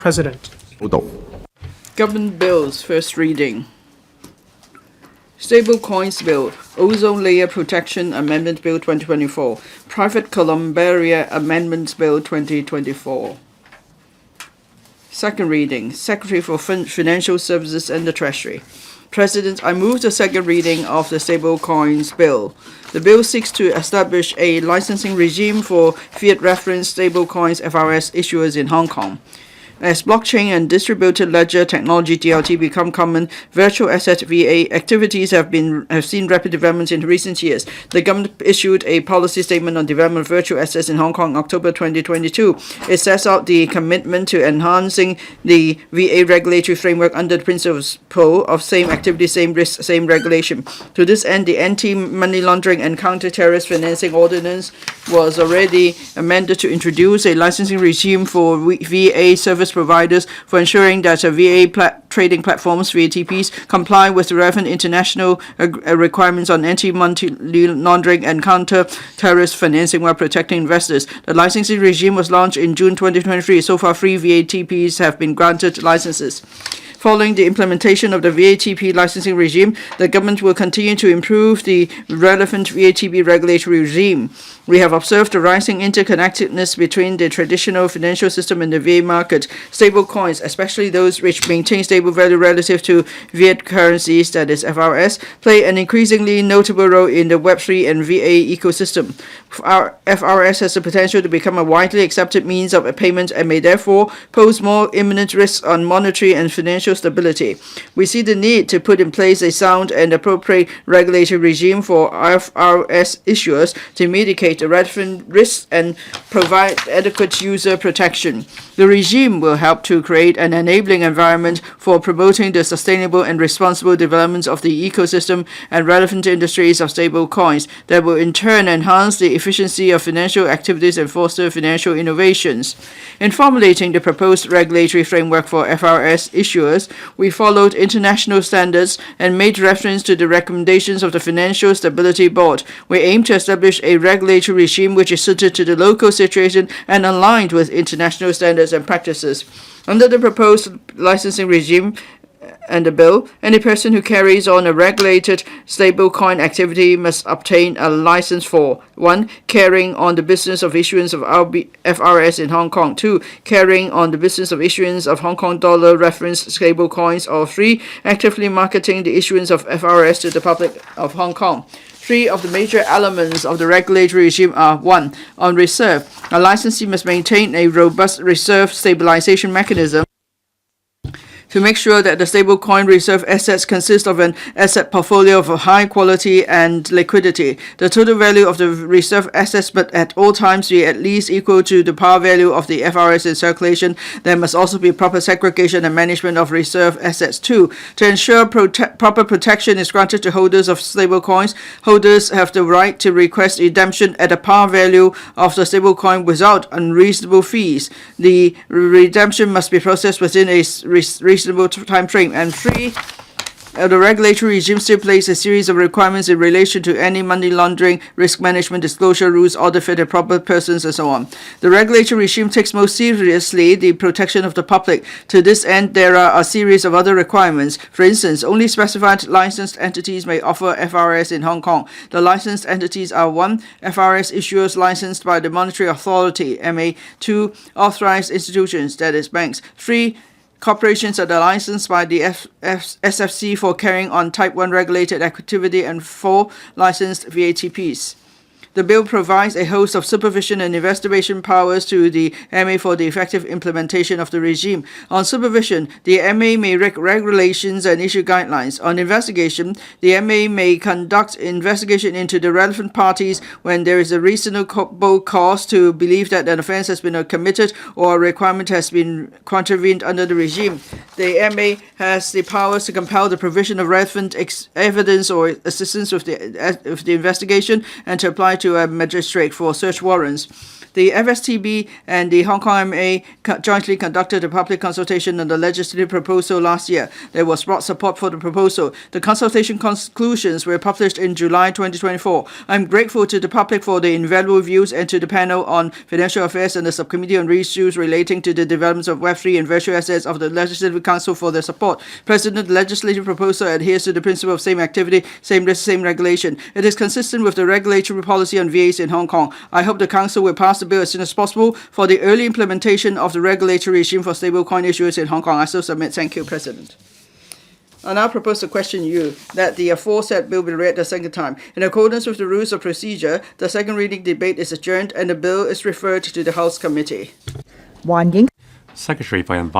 President. Government Bills, first reading. Stablecoins Bill, Ozone Layer Protection Amendment Bill 2024, Private Columbaria Amendments Bill 2024. Second reading. Secretary for Financial Services and the Treasury. President, I move the second reading of the Stablecoins Bill. The bill seeks to establish a licensing regime for fiat-referenced stablecoins (FRS) issuers in Hong Kong. As blockchain and distributed ledger technology (DLT) become common, virtual asset (VA) activities have seen rapid developments in recent years. The government issued a policy statement on development of virtual assets in Hong Kong, October 2022. It sets out the commitment to enhancing the VA regulatory framework under the principle of same activity, same risk, same regulation. To this end, the Anti-Money Laundering and Counter-Terrorist Financing Ordinance was already amended to introduce a licensing regime for VA service providers for ensuring that VA trading platforms, VATPs, comply with the relevant international requirements on anti-money laundering and counter-terrorist financing while protecting investors. The licensing regime was launched in June 2023. So far, 3 VATPs have been granted licenses. Following the implementation of the VATP licensing regime, the government will continue to improve the relevant VATP regulatory regime. We have observed the rising interconnectedness between the traditional financial system and the VA market. Stable coins, especially those which maintain stable value relative to fiat currencies, that is FRS, play an increasingly notable role in the Web3 and VA ecosystem. Our FRS has the potential to become a widely accepted means of payment and may therefore pose more imminent risks on monetary and financial stability. We see the need to put in place a sound and appropriate regulatory regime for FRS issuers to mitigate the relevant risks and provide adequate user protection. The regime will help to create an enabling environment for promoting the sustainable and responsible development of the ecosystem and relevant industries of stable coins that will in turn enhance the efficiency of financial activities and foster financial innovations. In formulating the proposed regulatory framework for FRS issuers, we followed international standards and made reference to the recommendations of the Financial Stability Board. We aim to establish a regulatory regime which is suited to the local situation and aligned with international standards and practices. Under the proposed licensing regime and the bill, any person who carries on a regulated stablecoin activity must obtain a license for 1. Carrying on the business of issuance of FRS in Hong Kong, 2. Carrying on the business of issuance of Hong Kong dollar reference stablecoins, or 3. Actively marketing the issuance of FRS to the public of Hong Kong. 3 of the major elements of the regulatory regime are: 1. On reserve, a licensee must maintain a robust reserve stabilization mechanism to make sure that the stablecoin reserve assets consist of an asset portfolio of high quality and liquidity. The total value of the reserve assets must at all times be at least equal to the par value of the FRS in circulation. There must also be proper segregation and management of reserve assets. 2. To ensure proper protection is granted to holders of stablecoins, holders have the right to request redemption at a par value of the stablecoin without unreasonable fees. The redemption must be processed within a reasonable time frame. And 3. The regulatory regime stipulates a series of requirements in relation to any money laundering, risk management, disclosure rules, audit fit proper persons, and so on. The regulatory regime takes most seriously the protection of the public. To this end, there are a series of other requirements. For instance, only specified licensed entities may offer FRS in Hong Kong. The licensed entities are: 1. FRS issuers licensed by the Monetary Authority, MA; 2. Authorized institutions, that is banks; 3. Corporations that are licensed by the SFC for carrying on Type 1 regulated activity; and 4. Licensed VATPs. The bill provides a host of supervision and investigation powers to the MA for the effective implementation of the regime. On supervision, the MA may make regulations and issue guidelines. On investigation, the MA may conduct investigation into the relevant parties when there is a reasonable cause to believe that an offence has been committed or a requirement has been contravened under the regime. The MA has the powers to compel the provision of relevant evidence or assistance with the investigation and to apply to a magistrate for search warrants. The FSTB and the Hong Kong MA jointly conducted a public consultation on the legislative proposal last year. There was broad support for the proposal. The consultation conclusions were published in July 2024. I'm grateful to the public for the invaluable views and to the panel on Financial Affairs and the Subcommittee on Issues relating to the developments of Web3 and virtual assets of the Legislative Council for their support. President, the legislative proposal adheres to the principle of same activity, same risk, same regulation. It is consistent with the regulatory policy on VAs in Hong Kong. I hope the Council will pass the bill as soon as possible for the early implementation of the regulatory regime for stablecoin issuers in Hong Kong. I so submit. Thank you, President. I now propose to question you that the aforesaid bill be read the second time. In accordance with the rules of procedure, the second reading debate is adjourned and the bill is referred to the House Committee. Hoàn Cảnh Secretary for Environment.